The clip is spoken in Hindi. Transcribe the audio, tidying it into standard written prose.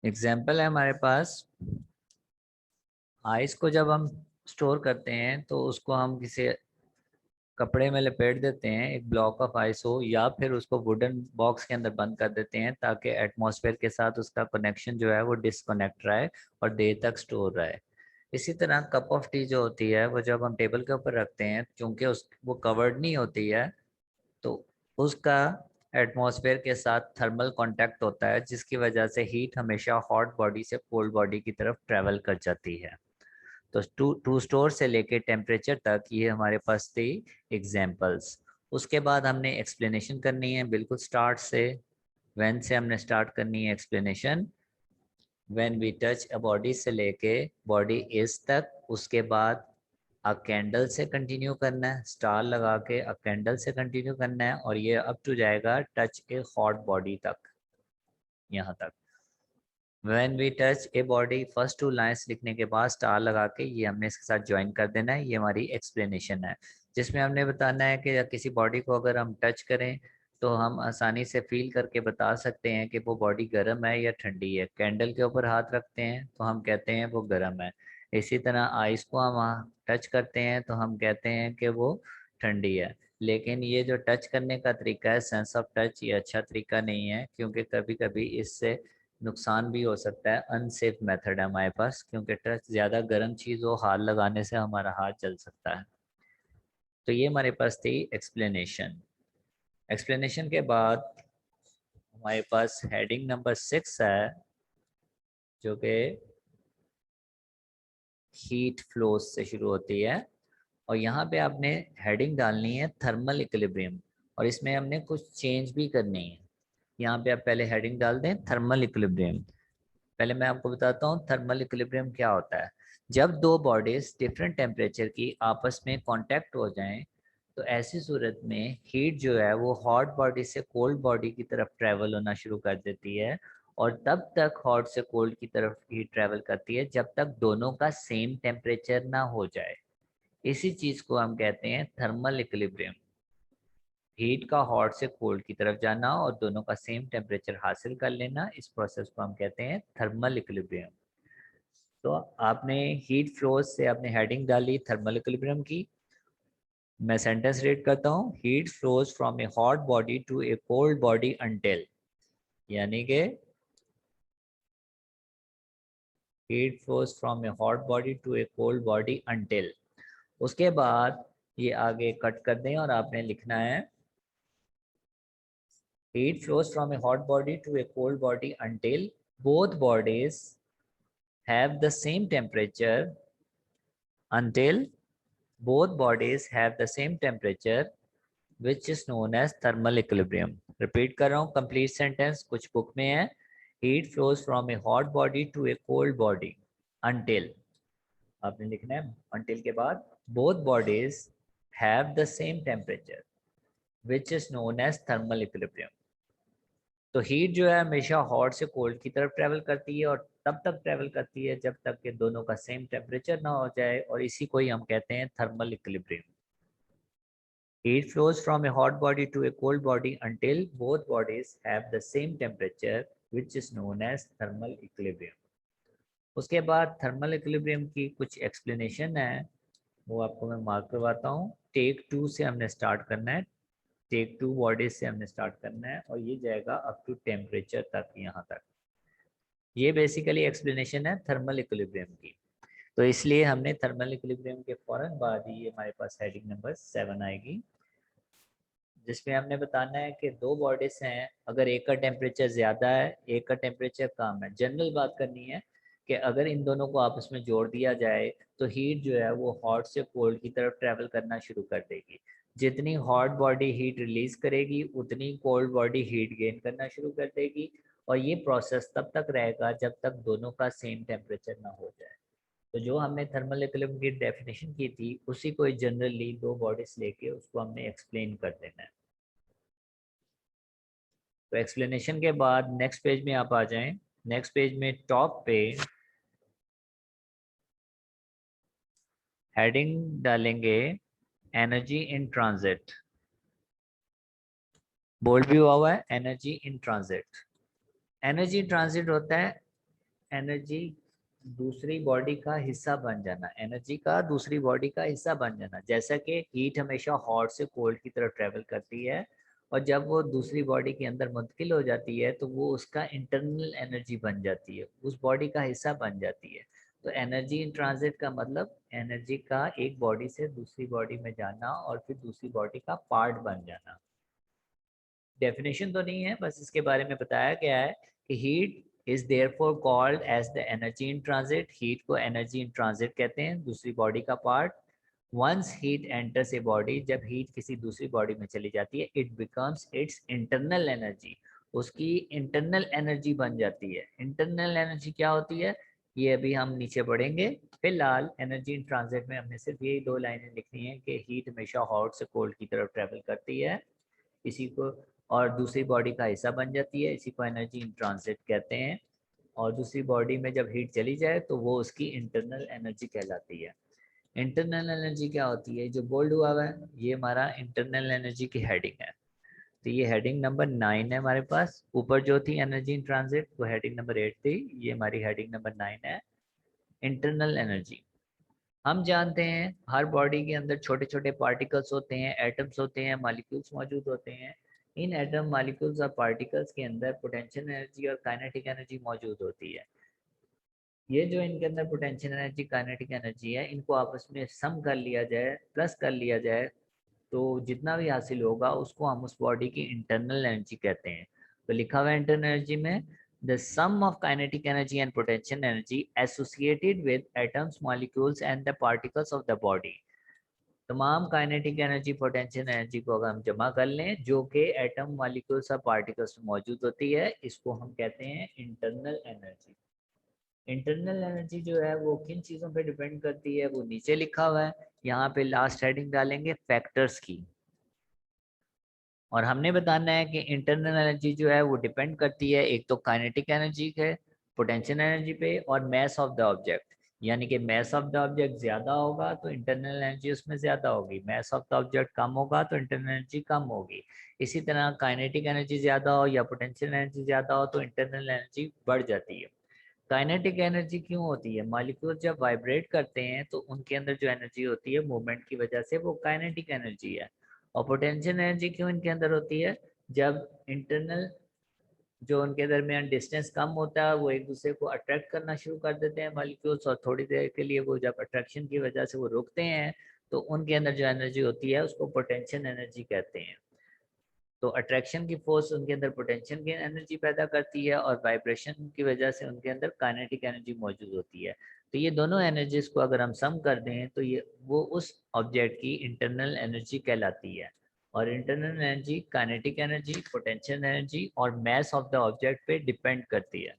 एग्जाम्पल है हमारे पास, आइस को जब हम स्टोर करते हैं तो उसको हम किसी कपड़े में लपेट देते हैं, एक ब्लॉक ऑफ आइस हो, या फिर उसको वुडन बॉक्स के अंदर बंद कर देते हैं ताकि एटमॉस्फेयर के साथ उसका कनेक्शन जो है वो डिसकनेक्ट रहे और देर तक स्टोर रहे। इसी तरह कप ऑफ टी जो होती है वो जब हम टेबल के ऊपर रखते हैं, क्योंकि उस वो कवर्ड नहीं होती है, तो उसका एटमॉस्फेयर के साथ थर्मल कांटेक्ट होता है, जिसकी वजह से हीट हमेशा हॉट बॉडी से कोल्ड बॉडी की तरफ ट्रेवल कर जाती है। तो टू स्टोर से लेके टेम्परेचर तक ये हमारे पास थी एग्जाम्पल्स। उसके बाद हमने एक्सप्लेनेशन करनी है, बिल्कुल स्टार्ट से, व्हेन से हमने स्टार्ट करनी है explanation. When we touch a body से लेके बॉडी इज तक, उसके बाद अ कैंडल से कंटिन्यू करना है, स्टार लगा के अ कैंडल से कंटिन्यू करना है, और ये अप टू जाएगा टच ए हॉट बॉडी तक, यहाँ तक। When we touch a body, first two lines लिखने के बाद स्टार लगा के ये हमने इसके साथ ज्वाइन कर देना है। ये हमारी एक्सप्लेनेशन है, जिसमें हमने बताना है कि किसी बॉडी को अगर हम टच करें तो हम आसानी से फील करके बता सकते हैं कि वो बॉडी गर्म है या ठंडी है। कैंडल के ऊपर हाथ रखते हैं तो हम कहते हैं वो गर्म है। इसी तरह आइस को हम टच करते हैं तो हम कहते हैं कि वो ठंडी है। लेकिन ये जो टच करने का तरीका है, सेंस ऑफ टच, ये अच्छा तरीका नहीं है, क्योंकि कभी कभी इससे नुकसान भी हो सकता है। अनसेफ मेथड है हमारे पास, क्योंकि टच ज़्यादा गर्म चीज़ हो, हाथ लगाने से हमारा हाथ जल सकता है। तो ये हमारे पास थी एक्सप्लेनेशन। एक्सप्लेनेशन के बाद हमारे पास हेडिंग नंबर 6 है, जो कि हीट फ्लोज से शुरू होती है। और यहाँ पे आपने हेडिंग डालनी है थर्मल इक्विलिब्रियम, और इसमें हमने कुछ चेंज भी करनी है। यहाँ पे आप पहले हेडिंग डाल दें थर्मल इक्विलिब्रियम। पहले मैं आपको बताता हूँ थर्मल इक्विलिब्रियम क्या होता है। जब दो बॉडीज डिफरेंट टेम्परेचर की आपस में कांटेक्ट हो जाएं, तो ऐसी सूरत में हीट जो है वो हॉट बॉडी से कोल्ड बॉडी की तरफ ट्रेवल होना शुरू कर देती है, और तब तक हॉट से कोल्ड की तरफ हीट ट्रेवल करती है जब तक दोनों का सेम टेम्परेचर ना हो जाए। इसी चीज को हम कहते हैं थर्मल इक्विलिब्रियम। हीट का हॉट से कोल्ड की तरफ जाना और दोनों का सेम टेम्परेचर हासिल कर लेना, इस प्रोसेस को हम कहते हैं थर्मल इक्विलिब्रियम। तो आपने हीट फ्लोज से आपने हेडिंग डाली थर्मल इक्विलिब्रियम की। मैं सेंटेंस रीड करता हूँ, heat flows from a hot body to a cold body until, यानी कि heat flows from a hot body to a cold body until. उसके बाद ये आगे कट कर दें और आपने लिखना है heat flows from a hot body to a cold body until both bodies have the same temperature, until both bodies have the same temperature, which is known as thermal equilibrium. Repeat कर रहा हूँ complete sentence, कुछ book में है, heat flows from a hot body to a cold body until, आपने लिखना है until के बाद both bodies have the same temperature, which is known as thermal equilibrium. तो हीट जो है हमेशा हॉट से कोल्ड की तरफ ट्रेवल करती है, और तब तक ट्रेवल करती है जब तक कि दोनों का सेम टेम्परेचर ना हो जाए, और इसी को ही हम कहते हैं thermal equilibrium. Heat flows from a hot body to a cold body until both bodies have the same temperature, which is known as thermal equilibrium. उसके बाद थर्मल इक्विलिब्रियम की कुछ एक्सप्लेनेशन है, वो आपको मैं मार्क करवाता हूँ। टेक 2 से हमने स्टार्ट करना है, टेक 2 बॉडीज से हमने स्टार्ट करना है, और ये जाएगा अप टू टेम्परेचर तक, यहाँ तक। ये बेसिकली एक्सप्लेनेशन है थर्मल इक्विलिब्रियम की। तो इसलिए हमने थर्मल इक्विलिब्रियम के फौरन बाद ही ये हमारे पास हेडिंग नंबर 7 आएगी, जिसमें हमने बताना है कि दो बॉडीज हैं, अगर एक का टेम्परेचर ज़्यादा है एक का टेम्परेचर कम है, जनरल बात करनी है कि अगर इन दोनों को आपस में जोड़ दिया जाए तो हीट जो है वो हॉट से कोल्ड की तरफ ट्रेवल करना शुरू कर देगी। जितनी हॉट बॉडी हीट रिलीज करेगी उतनी कोल्ड बॉडी हीट गेन करना शुरू कर देगी, और ये प्रोसेस तब तक रहेगा जब तक दोनों का सेम टेम्परेचर ना हो जाए। तो जो हमने थर्मल इक्विलिब्रियम की डेफिनेशन की थी उसी को जनरली दो बॉडीज लेके उसको हमने एक्सप्लेन कर देना है। तो एक्सप्लेनेशन के बाद नेक्स्ट पेज में आप आ जाएं। नेक्स्ट पेज में टॉप पे हेडिंग डालेंगे एनर्जी इन ट्रांजिट। बोल्ड भी हुआ है energy in transit. Energy transit होता है एनर्जी दूसरी बॉडी का हिस्सा बन जाना, एनर्जी का दूसरी बॉडी का हिस्सा बन जाना। जैसा कि हीट हमेशा हॉट से कोल्ड की तरफ ट्रेवल करती है और जब वो दूसरी बॉडी के अंदर मुंतकिल हो जाती है तो वो उसका इंटरनल एनर्जी बन जाती है, उस बॉडी का हिस्सा बन जाती है। तो एनर्जी इन ट्रांजिट का मतलब एनर्जी का एक बॉडी से दूसरी बॉडी में जाना और फिर दूसरी बॉडी का पार्ट बन जाना। डेफिनेशन तो नहीं है, बस इसके बारे में बताया गया है कि heat is therefore called as the energy in transit. Heat को एनर्जी इन ट्रांजिट कहते हैं, दूसरी बॉडी का part. Once heat enters a body, जब हीट किसी दूसरी बॉडी में चली जाती है, it becomes its internal energy, उसकी इंटरनल एनर्जी बन जाती है। इंटरनल एनर्जी क्या होती है ये अभी हम नीचे बढ़ेंगे। फिलहाल एनर्जी इन ट्रांजिट में हमने सिर्फ यही 2 लाइनें लिखनी है कि हीट हमेशा हॉट से कोल्ड की तरफ ट्रेवल करती है, इसी को और दूसरी बॉडी का हिस्सा बन जाती है, इसी को एनर्जी इन ट्रांजिट कहते हैं। और दूसरी बॉडी में जब हीट चली जाए तो वो उसकी इंटरनल एनर्जी कहलाती है। इंटरनल एनर्जी क्या होती है, जो बोल्ड हुआ हुआ है ये हमारा इंटरनल एनर्जी की हेडिंग है। तो ये हेडिंग नंबर 9 है हमारे पास। ऊपर जो थी एनर्जी इन ट्रांजिट वो हेडिंग नंबर 8 थी, ये हमारी हेडिंग नंबर 9 है, इंटरनल एनर्जी। हम जानते हैं हर बॉडी के अंदर छोटे छोटे पार्टिकल्स होते हैं, एटम्स होते हैं, मॉलिक्यूल्स मौजूद होते हैं। इन एटम, मॉलिक्यूल्स और पार्टिकल्स के अंदर पोटेंशियल एनर्जी और काइनेटिक एनर्जी मौजूद होती है। ये जो इनके अंदर पोटेंशियल एनर्जी, काइनेटिक एनर्जी है, इनको आपस में सम कर लिया जाए, प्लस कर लिया जाए, तो जितना भी हासिल होगा उसको हम उस बॉडी की इंटरनल एनर्जी कहते हैं। तो लिखा हुआ है इंटरनल एनर्जी में, the sum of kinetic energy and potential energy associated with atoms, molecules and the particles of the body. तमाम काइनेटिक एनर्जी, पोटेंशियल एनर्जी को अगर हम जमा कर लें जो कि एटम, मॉलिक्यूल्स और पार्टिकल्स में मौजूद होती है, इसको हम कहते हैं इंटरनल एनर्जी। इंटरनल एनर्जी जो है वो किन चीज़ों पे डिपेंड करती है वो नीचे लिखा हुआ है। यहाँ पे लास्ट हेडिंग डालेंगे फैक्टर्स की, और हमने बताना है कि इंटरनल एनर्जी जो है वो डिपेंड करती है एक तो काइनेटिक एनर्जी के, पोटेंशियल एनर्जी पे, और मैस ऑफ द ऑब्जेक्ट। यानी कि मैस ऑफ द ऑब्जेक्ट ज़्यादा होगा तो इंटरनल एनर्जी उसमें ज़्यादा होगी, मैस ऑफ द ऑब्जेक्ट कम होगा तो इंटरनल एनर्जी कम होगी। इसी तरह काइनेटिक एनर्जी ज़्यादा हो या पोटेंशियल एनर्जी ज़्यादा हो तो इंटरनल एनर्जी बढ़ जाती है। काइनेटिक एनर्जी क्यों होती है, मॉलिक्यूल जब वाइब्रेट करते हैं तो उनके अंदर जो एनर्जी होती है मूवमेंट की वजह से, वो काइनेटिक एनर्जी है। और पोटेंशियल एनर्जी क्यों इनके अंदर होती है, जब इंटरनल जो उनके दरमियान डिस्टेंस कम होता है वो एक दूसरे को अट्रैक्ट करना शुरू कर देते हैं मॉलिक्यूल्स, और थोड़ी देर के लिए वो जब अट्रैक्शन की वजह से वो रुकते हैं तो उनके अंदर जो एनर्जी होती है उसको पोटेंशियल एनर्जी कहते हैं। तो अट्रैक्शन की फोर्स उनके अंदर पोटेंशियल की एनर्जी पैदा करती है और वाइब्रेशन की वजह से उनके अंदर काइनेटिक एनर्जी मौजूद होती है। तो ये दोनों एनर्जीज को अगर हम सम कर दें तो ये वो उस ऑब्जेक्ट की इंटरनल एनर्जी कहलाती है। और internal energy kinetic energy, potential energy और मैस ऑफ द ऑब्जेक्ट पे डिपेंड करती है।